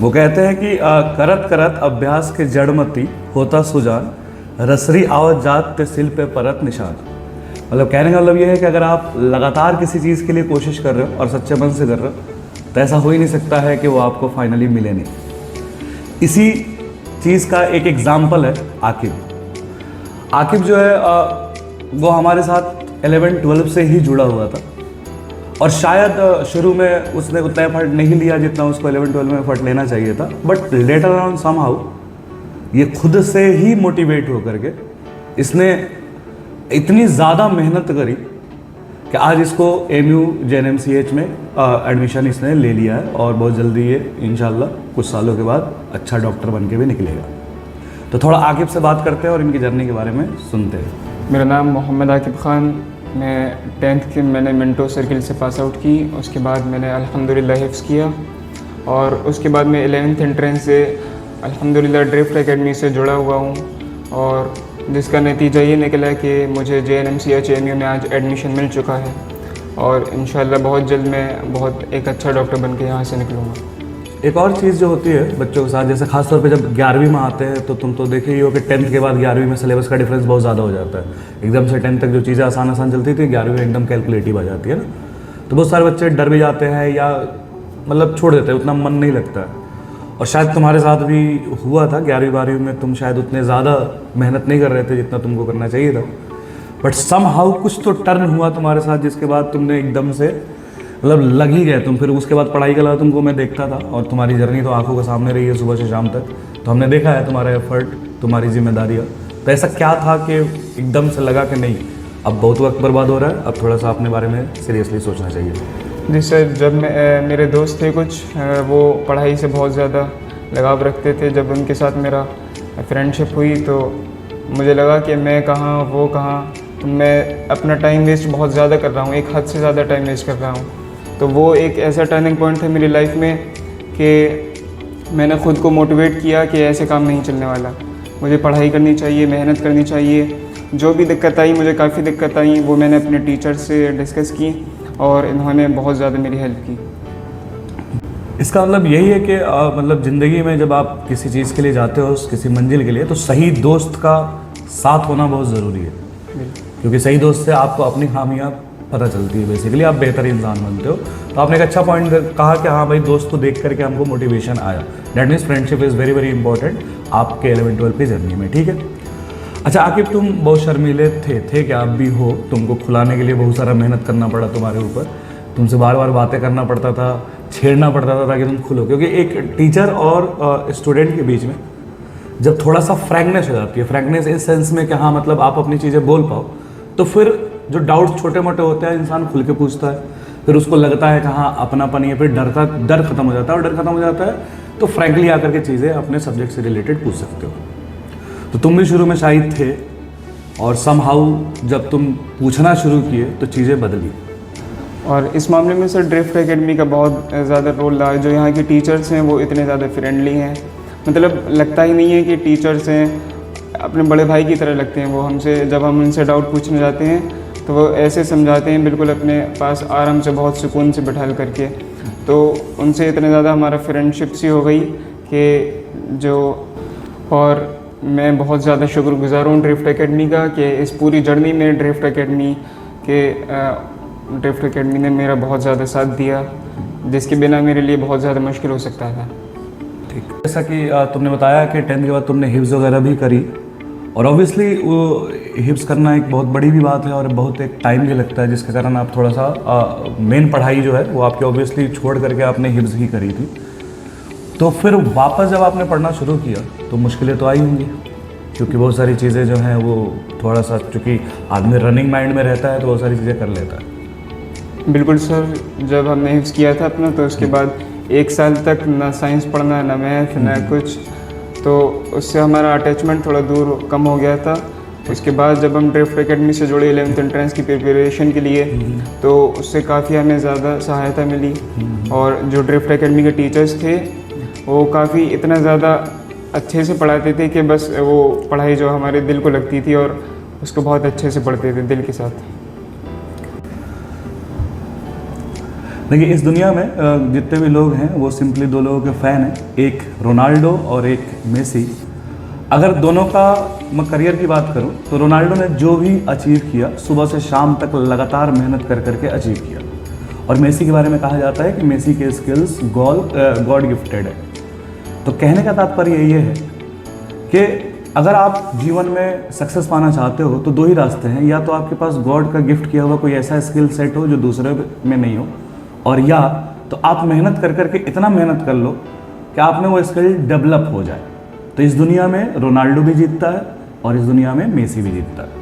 वो कहते हैं कि करत करत अभ्यास के जड़मती होता सुजान, रसरी आवत जात ते सिल पे परत निशान। मतलब कहने का मतलब ये है कि अगर आप लगातार किसी चीज़ के लिए कोशिश कर रहे हो और सच्चे मन से कर रहे हो तो ऐसा हो ही नहीं सकता है कि वो आपको फाइनली मिले नहीं। इसी चीज़ का एक एग्जाम्पल है आकिब। आकिब जो है वो हमारे साथ 11-12 से ही जुड़ा हुआ था और शायद शुरू में उसने उतना एफर्ट नहीं लिया जितना उसको 11-12 में एफर्ट लेना चाहिए था, बट लेटर ऑन समहाउ ये खुद से ही मोटिवेट होकर के इसने इतनी ज़्यादा मेहनत करी कि आज इसको एमयू JNMCH में एडमिशन इसने ले लिया है और बहुत जल्दी ये इंशाल्लाह कुछ सालों के बाद अच्छा डॉक्टर बन के भी निकलेगा। तो थोड़ा आकिब से बात करते हैं और इनकी जर्नी के बारे में सुनते हैं। मेरा नाम मोहम्मद आकिब ख़ान। मैं 10th की मैंने मिंटो सर्किल से पास आउट की। उसके बाद मैंने अल्हम्दुलिल्लाह हिफ्ज़ किया और उसके बाद मैं 11th एंट्रेंस से अल्हम्दुलिल्लाह ड्रिफ्ट एकेडमी से जुड़ा हुआ हूँ और जिसका नतीजा ये निकला कि मुझे JNMCH एमयू में आज एडमिशन मिल चुका है और इंशाल्लाह बहुत जल्द मैं बहुत एक अच्छा डॉक्टर बन के यहाँ से निकलूँगा। एक और चीज़ जो होती है बच्चों के साथ, जैसे खासतौर पे जब 11वीं में आते हैं तो तुम तो देखे ही हो कि 10th के बाद 11वीं में सिलेबस का डिफरेंस बहुत ज़्यादा हो जाता है। एकदम से 10th तक जो चीज़ें आसान चलती थी 11वीं में एकदम कैलकुलेटिव आ जाती है ना, तो बहुत सारे बच्चे डर भी जाते हैं या मतलब छोड़ देते हैं, उतना मन नहीं लगता है। और शायद तुम्हारे साथ भी हुआ था 11वीं-12वीं में, तुम शायद उतने ज़्यादा मेहनत नहीं कर रहे थे जितना तुमको करना चाहिए था, बट समहाउ कुछ तो टर्न हुआ तुम्हारे साथ जिसके बाद तुमने एकदम से मतलब लग ही गए तुम। फिर उसके बाद पढ़ाई के अलावा तुमको मैं देखता था और तुम्हारी जर्नी तो आंखों के सामने रही है सुबह से शाम तक, तो हमने देखा है तुम्हारा एफर्ट, तुम्हारी जिम्मेदारियाँ। तो ऐसा क्या था कि एकदम से लगा कि नहीं अब बहुत वक्त बर्बाद हो रहा है, अब थोड़ा सा अपने बारे में सीरियसली सोचना चाहिए? जी सर, जब मेरे दोस्त थे कुछ वो पढ़ाई से बहुत ज़्यादा लगाव रखते थे। जब उनके साथ मेरा फ्रेंडशिप हुई तो मुझे लगा कि मैं कहाँ वो कहाँ, तो मैं अपना टाइम वेस्ट बहुत ज़्यादा कर रहा हूँ, एक हद से ज़्यादा टाइम वेस्ट कर रहा हूँ। तो वो एक ऐसा टर्निंग पॉइंट था मेरी लाइफ में कि मैंने ख़ुद को मोटिवेट किया कि ऐसे काम नहीं चलने वाला, मुझे पढ़ाई करनी चाहिए, मेहनत करनी चाहिए। जो भी दिक्कत आई, मुझे काफ़ी दिक्कत आई, वो मैंने अपने टीचर से डिस्कस की और इन्होंने बहुत ज़्यादा मेरी हेल्प की। इसका मतलब यही है कि मतलब ज़िंदगी में जब आप किसी चीज़ के लिए जाते हो, किसी मंजिल के लिए, तो सही दोस्त का साथ होना बहुत ज़रूरी है, क्योंकि सही दोस्त से आपको अपनी खामियां पता चलती है, बेसिकली आप बेहतर इंसान बनते हो। तो आपने एक अच्छा पॉइंट कहा कि हाँ भाई दोस्त को देख करके हमको मोटिवेशन आया। That means friendship is very very important आपके 11-12 की जर्नी में, ठीक है। अच्छा आकिब, तुम बहुत शर्मीले थे क्या? आप भी हो, तुमको खुलाने के लिए बहुत सारा मेहनत करना पड़ा तुम्हारे ऊपर, तुमसे बार बार बातें करना पड़ता था, छेड़ना पड़ता था ताकि तुम खुलो, क्योंकि एक टीचर और स्टूडेंट के बीच में जब थोड़ा सा फ्रैंकनेस हो जाती है, फ्रैंकनेस इस सेंस में कि हाँ मतलब आप अपनी चीज़ें बोल पाओ, तो फिर जो डाउट्स छोटे मोटे होते हैं इंसान खुल के पूछता है, फिर उसको लगता है कि हाँ अपनापन है, फिर डर खत्म हो जाता है, और डर खत्म हो जाता है तो फ्रैंकली आकर के चीज़ें अपने सब्जेक्ट से रिलेटेड पूछ सकते हो। तो तुम भी शुरू में शायद थे और समहाउ जब तुम पूछना शुरू किए तो चीज़ें बदली। और इस मामले में सर ड्रिफ्ट एकेडमी का बहुत ज़्यादा रोल रहा है। जो यहाँ के टीचर्स हैं वो इतने ज़्यादा फ्रेंडली हैं, मतलब लगता ही नहीं है कि टीचर्स हैं, अपने बड़े भाई की तरह लगते हैं वो हमसे। जब हम उनसे डाउट पूछने जाते हैं तो वो ऐसे समझाते हैं, बिल्कुल अपने पास आराम से बहुत सुकून से बैठा करके। तो उनसे इतने ज़्यादा हमारा फ्रेंडशिप सी हो गई कि जो, और मैं बहुत ज़्यादा शुक्रगुज़ार हूँ ड्रिफ्ट एकेडमी का कि इस पूरी जर्नी में ड्रिफ्ट एकेडमी ने मेरा बहुत ज़्यादा साथ दिया, जिसके बिना मेरे लिए बहुत ज़्यादा मुश्किल हो सकता था। ठीक, जैसा कि तुमने बताया कि 10th के बाद तुमने हिफ्ज़ वगैरह भी करी, और ऑब्वियसली वो हिफ्ज़ करना एक बहुत बड़ी भी बात है और बहुत एक टाइम भी लगता है, जिसके कारण आप थोड़ा सा मेन पढ़ाई जो है वो आपकी ऑब्वियसली छोड़ करके आपने हिफ्ज़ ही करी थी। तो फिर वापस जब आपने पढ़ना शुरू किया तो मुश्किलें तो आई होंगी, क्योंकि बहुत सारी चीज़ें जो हैं वो थोड़ा सा, चूँकि आदमी रनिंग माइंड में रहता है तो बहुत सारी चीज़ें कर लेता है। बिल्कुल सर, जब हमने हिफ्ज़ किया था अपना तो उसके बाद 1 साल तक ना साइंस पढ़ना, ना मैथ, ना कुछ, तो उससे हमारा अटैचमेंट थोड़ा दूर कम हो गया था। उसके बाद जब हम ड्रिफ्ट एकेडमी से जुड़े 11th एंट्रेंस की प्रिपरेशन के लिए, तो उससे काफ़ी हमें ज़्यादा सहायता मिली। और जो ड्रिफ्ट एकेडमी के टीचर्स थे वो काफ़ी इतना ज़्यादा अच्छे से पढ़ाते थे कि बस वो पढ़ाई जो हमारे दिल को लगती थी और उसको बहुत अच्छे से पढ़ते थे दिल के साथ। देखिए इस दुनिया में जितने भी लोग हैं वो सिंपली दो लोगों के फ़ैन हैं, एक रोनाल्डो और एक मेसी। अगर दोनों का मैं करियर की बात करूं तो रोनाल्डो ने जो भी अचीव किया सुबह से शाम तक लगातार मेहनत कर करके अचीव किया, और मेसी के बारे में कहा जाता है कि मेसी के स्किल्स गॉड गिफ्टेड है। तो कहने का तात्पर्य ये है कि अगर आप जीवन में सक्सेस पाना चाहते हो तो दो ही रास्ते हैं, या तो आपके पास गॉड का गिफ्ट किया हुआ कोई ऐसा स्किल सेट हो जो दूसरे में नहीं हो, और या तो आप मेहनत कर करके इतना मेहनत कर लो कि आप में वो स्किल डेवलप हो जाए। तो इस दुनिया में रोनाल्डो भी जीतता है और इस दुनिया में मेसी भी जीतता है।